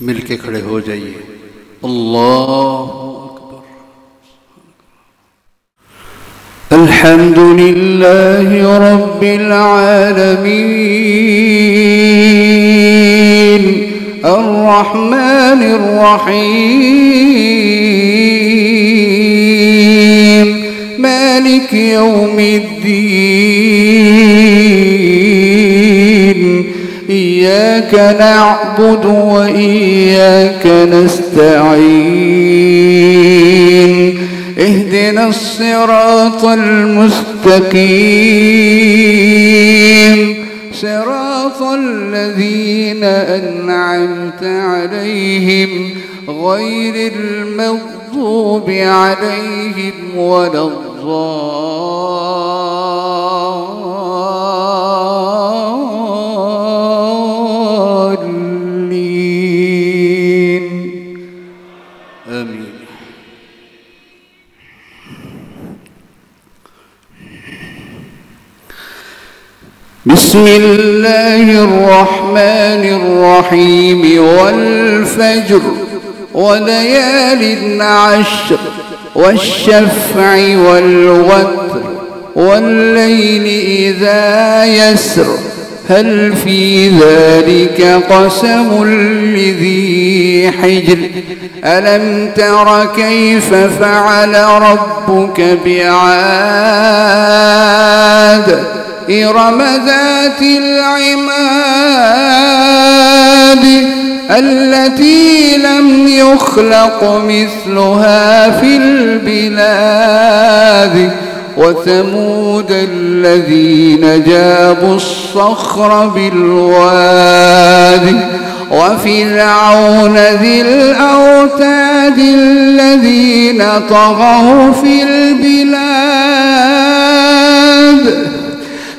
मिलके खड़े हो जाइए। अल्लाह अकबर। अल्हम्दुलिल्लाहि रब्बिल आलमीन अर्रहमानिर रहीम मालिकि यौमिद्दीन इय्याका नअबुदु व इय्याका नस्तईन اهدنا الصراط المستقيم صراط الذين أنعمت عليهم غير المغضوب عليهم ولا الضالين آمين. بسم الله الرحمن الرحيم والفجر وليال عشر والشفع والوتر والليل إذا يسر هل في ذلك قسم لذي حجر ألم تر كيف فعل ربك بعاد إرم ذات العماد التي لم يخلق مثلها في البلاد وثمود الذين جابوا الصخر بالواد وفرعون ذي الأوتاد الذين طغوا في البلاد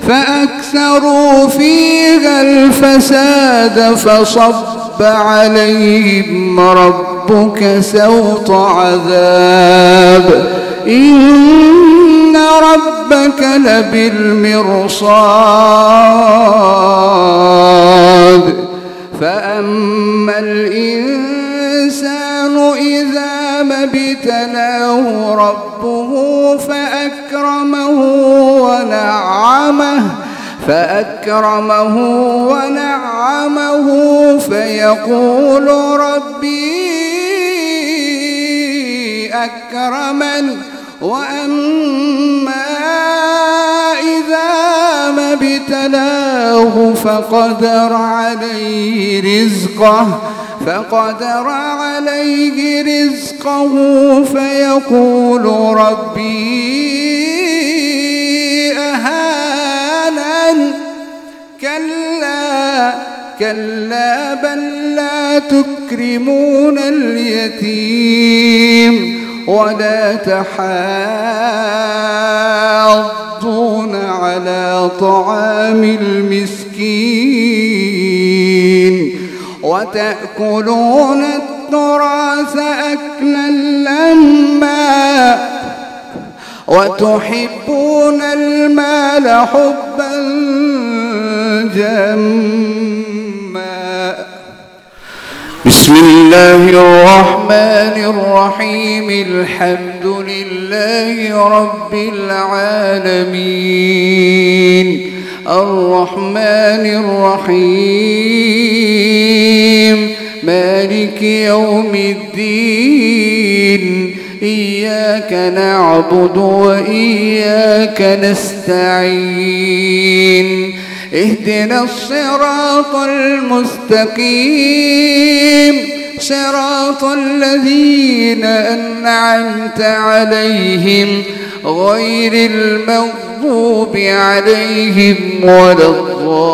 فأكثروا فيها الفساد فصب عليهم ربك سوط عذاب إن ربك لبالمرصاد فأما الإنسان إذا ما ابتلاه ربه فأكرمه فيقول ربي أكرمن وأما إذا ما ابتلاه فقدر عليه رزقه فيقول ربي أهانن كلا بل لا تكرمون اليتيم ولا تحاضون على طعام المسكين وتأكلون التراث أكلا لما وتحبون المال حبا جما. بسم الله الرحمن الرحيم الحمد لله رب العالمين الرحمن الرحيم مالك يوم الدين إياك نعبد وإياك نستعين اهدنا الصراط المستقيم صراط الذين أنعمت عليهم غير المغضوب عليهم ولا الضالين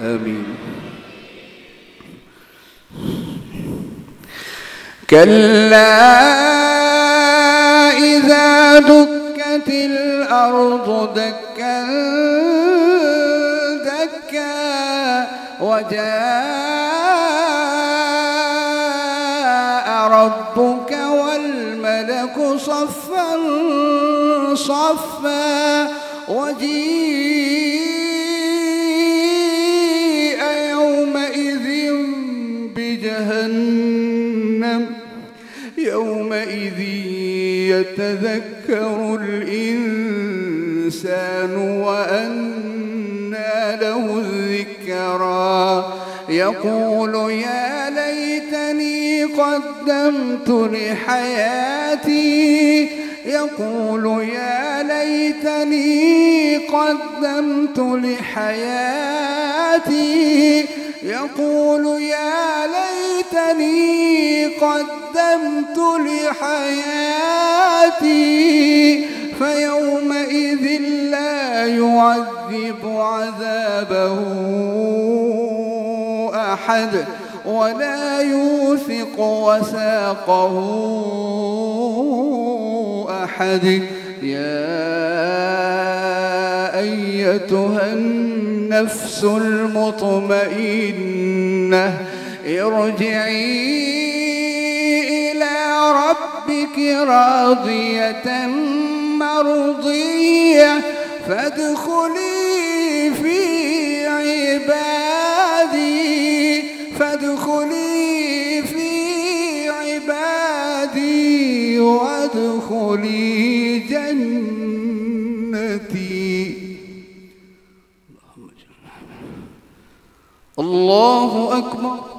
آمين. كلا إذا دكت الأرض دكا دكا وجاء ربك والملك صفا صفا وجيء يومئذ بجهنم يومئذ يتذكر الإنسان وأنى له الذكرى يقول يا ليتني قدمت لحياتي يقول يا ليتني قدمت لحياتي يقول يا ليتني قدمت لحياتي فيومئذ لا يعذب عذابه أحد ولا يوثق وثاقه أحد. يا أيتها النفس المطمئنة ارجعي إلى ربك راضية مرضية فادخلي في عبادي وادخلي جنتي. الله أكبر.